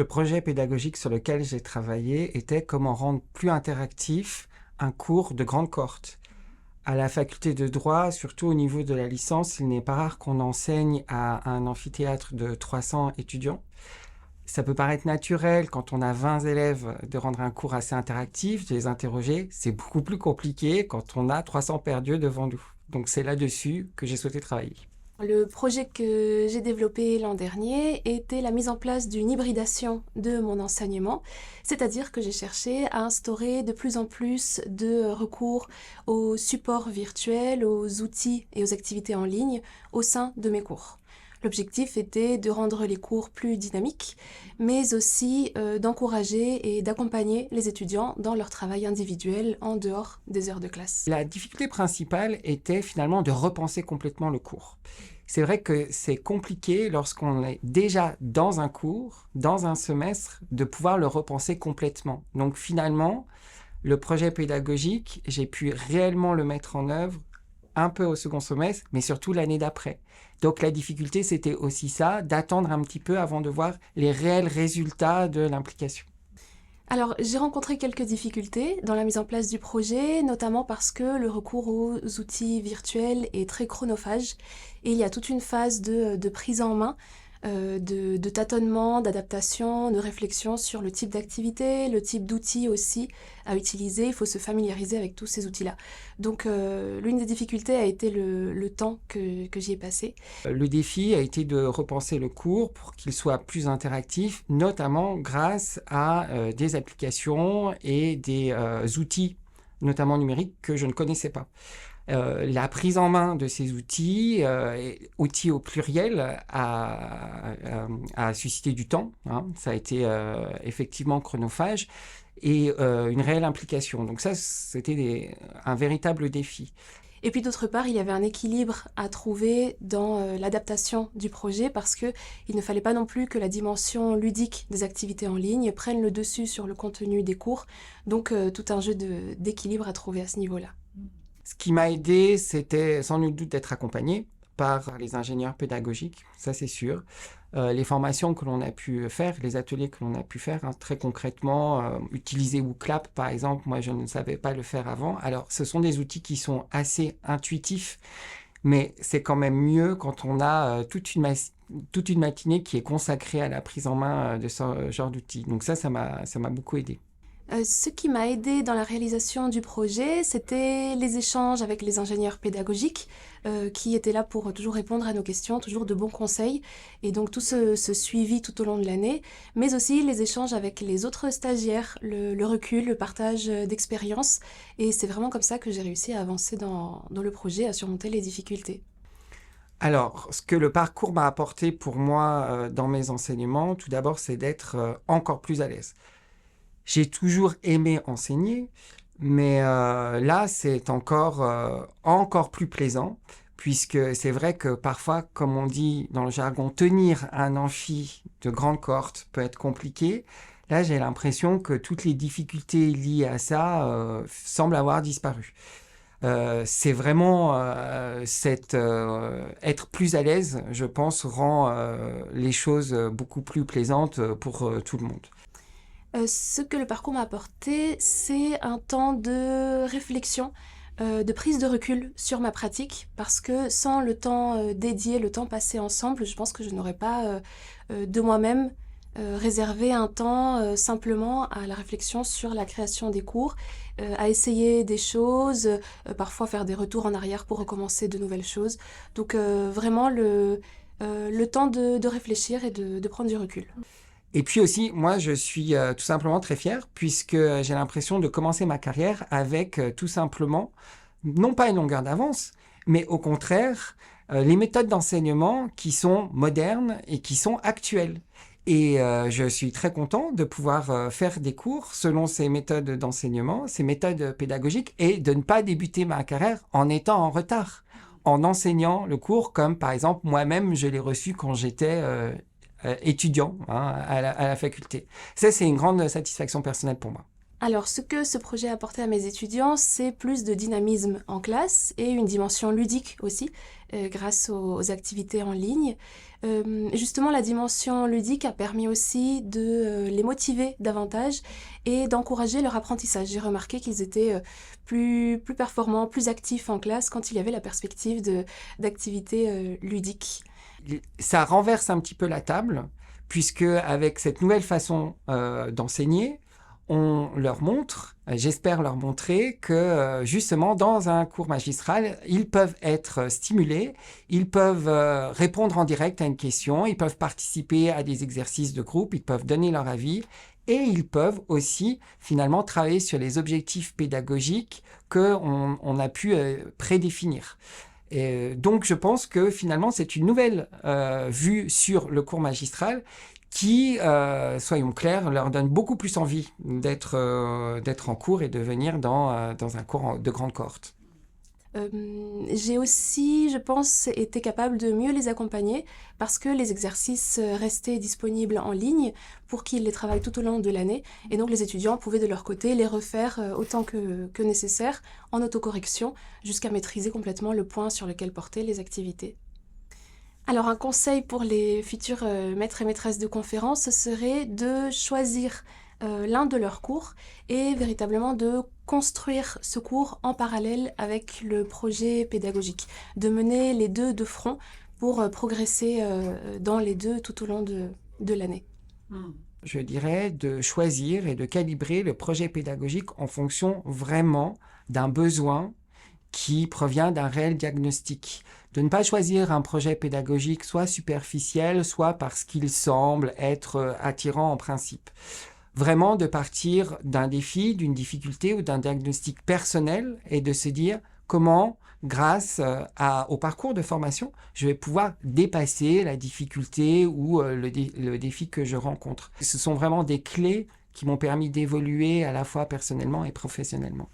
Le projet pédagogique sur lequel j'ai travaillé était comment rendre plus interactif un cours de grande cohorte. À la faculté de droit, surtout au niveau de la licence, il n'est pas rare qu'on enseigne à un amphithéâtre de 300 étudiants. Ça peut paraître naturel quand on a 20 élèves de rendre un cours assez interactif, de les interroger. C'est beaucoup plus compliqué quand on a 300 perdus devant nous. Donc c'est là-dessus que j'ai souhaité travailler. Le projet que j'ai développé l'an dernier était la mise en place d'une hybridation de mon enseignement, c'est-à-dire que j'ai cherché à instaurer de plus en plus de recours aux supports virtuels, aux outils et aux activités en ligne au sein de mes cours. L'objectif était de rendre les cours plus dynamiques, mais aussi d'encourager et d'accompagner les étudiants dans leur travail individuel en dehors des heures de classe. La difficulté principale était finalement de repenser complètement le cours. C'est vrai que c'est compliqué lorsqu'on est déjà dans un cours, dans un semestre, de pouvoir le repenser complètement. Donc finalement, le projet pédagogique, j'ai pu réellement le mettre en œuvre un peu au second semestre, mais surtout l'année d'après. Donc la difficulté, c'était aussi ça, d'attendre un petit peu avant de voir les réels résultats de l'implication. Alors, j'ai rencontré quelques difficultés dans la mise en place du projet, notamment parce que le recours aux outils virtuels est très chronophage et il y a toute une phase de prise en main, de tâtonnement, d'adaptation, de réflexion sur le type d'activité, le type d'outils aussi à utiliser. Il faut se familiariser avec tous ces outils-là. Donc, l'une des difficultés a été le temps que j'y ai passé. Le défi a été de repenser le cours pour qu'il soit plus interactif, notamment grâce à des applications et des outils, notamment numériques, que je ne connaissais pas. La prise en main de ces outils, outils au pluriel, a suscité du temps, hein. Ça a été effectivement chronophage et une réelle implication. Donc ça, c'était un véritable défi. Et puis d'autre part, il y avait un équilibre à trouver dans l'adaptation du projet parce que il ne fallait pas non plus que la dimension ludique des activités en ligne prenne le dessus sur le contenu des cours. Donc tout un jeu d'équilibre à trouver à ce niveau-là. Ce qui m'a aidé, c'était sans nul doute d'être accompagné par les ingénieurs pédagogiques, ça c'est sûr. Les formations que l'on a pu faire, les ateliers que l'on a pu faire, hein, très concrètement, utiliser WooClap par exemple, moi je ne savais pas le faire avant. Alors ce sont des outils qui sont assez intuitifs, mais c'est quand même mieux quand on a toute une matinée qui est consacrée à la prise en main de ce genre d'outils. Donc ça m'a beaucoup aidé. Ce qui m'a aidé dans la réalisation du projet, c'était les échanges avec les ingénieurs pédagogiques qui étaient là pour toujours répondre à nos questions, toujours de bons conseils. Et donc tout ce suivi tout au long de l'année, mais aussi les échanges avec les autres stagiaires, le recul, le partage d'expériences. Et c'est vraiment comme ça que j'ai réussi à avancer dans le projet, à surmonter les difficultés. Alors, ce que le parcours m'a apporté pour moi dans mes enseignements, tout d'abord, c'est d'être encore plus à l'aise. J'ai toujours aimé enseigner, mais là, c'est encore plus plaisant, puisque c'est vrai que parfois, comme on dit dans le jargon, tenir un amphi de grande cohorte peut être compliqué. Là, j'ai l'impression que toutes les difficultés liées à ça semblent avoir disparu. C'est vraiment être plus à l'aise, je pense, rend les choses beaucoup plus plaisantes pour tout le monde. Ce que le parcours m'a apporté, c'est un temps de réflexion, de prise de recul sur ma pratique, parce que sans le temps dédié, le temps passé ensemble, je pense que je n'aurais pas de moi-même réservé un temps simplement à la réflexion sur la création des cours, à essayer des choses, parfois faire des retours en arrière pour recommencer de nouvelles choses. Donc vraiment le temps de réfléchir et de prendre du recul. Et puis aussi, moi, je suis tout simplement très fier puisque j'ai l'impression de commencer ma carrière avec tout simplement, non pas une longueur d'avance, mais au contraire, les méthodes d'enseignement qui sont modernes et qui sont actuelles. Et je suis très content de pouvoir faire des cours selon ces méthodes d'enseignement, ces méthodes pédagogiques, et de ne pas débuter ma carrière en étant en retard, en enseignant le cours comme, par exemple, moi-même, je l'ai reçu quand j'étais étudiant, hein, à la faculté. Ça, c'est une grande satisfaction personnelle pour moi. Alors, ce que ce projet a apporté à mes étudiants, c'est plus de dynamisme en classe et une dimension ludique aussi, grâce aux activités en ligne. Justement, la dimension ludique a permis aussi de les motiver davantage et d'encourager leur apprentissage. J'ai remarqué qu'ils étaient plus performants, plus actifs en classe quand il y avait la perspective d'activités ludiques. Ça renverse un petit peu la table, puisque avec cette nouvelle façon d'enseigner, on leur montre, j'espère leur montrer que justement dans un cours magistral, ils peuvent être stimulés, ils peuvent répondre en direct à une question, ils peuvent participer à des exercices de groupe, ils peuvent donner leur avis et ils peuvent aussi finalement travailler sur les objectifs pédagogiques qu'on a pu prédéfinir. Et donc je pense que finalement c'est une nouvelle vue sur le cours magistral qui, soyons clairs, leur donne beaucoup plus envie d'être en cours et de venir dans un cours de grande cohorte. J'ai aussi, je pense, été capable de mieux les accompagner parce que les exercices restaient disponibles en ligne pour qu'ils les travaillent tout au long de l'année. Et donc les étudiants pouvaient de leur côté les refaire autant que nécessaire en autocorrection jusqu'à maîtriser complètement le point sur lequel portaient les activités. Alors un conseil pour les futurs maîtres et maîtresses de conférences, ce serait de choisir l'un de leurs cours et véritablement de construire ce cours en parallèle avec le projet pédagogique, de mener les deux de front pour progresser dans les deux tout au long de l'année. Je dirais de choisir et de calibrer le projet pédagogique en fonction vraiment d'un besoin qui provient d'un réel diagnostic. De ne pas choisir un projet pédagogique soit superficiel, soit parce qu'il semble être attirant en principe. Vraiment de partir d'un défi, d'une difficulté ou d'un diagnostic personnel et de se dire comment, grâce au parcours de formation, je vais pouvoir dépasser la difficulté ou le défi que je rencontre. Ce sont vraiment des clés qui m'ont permis d'évoluer à la fois personnellement et professionnellement.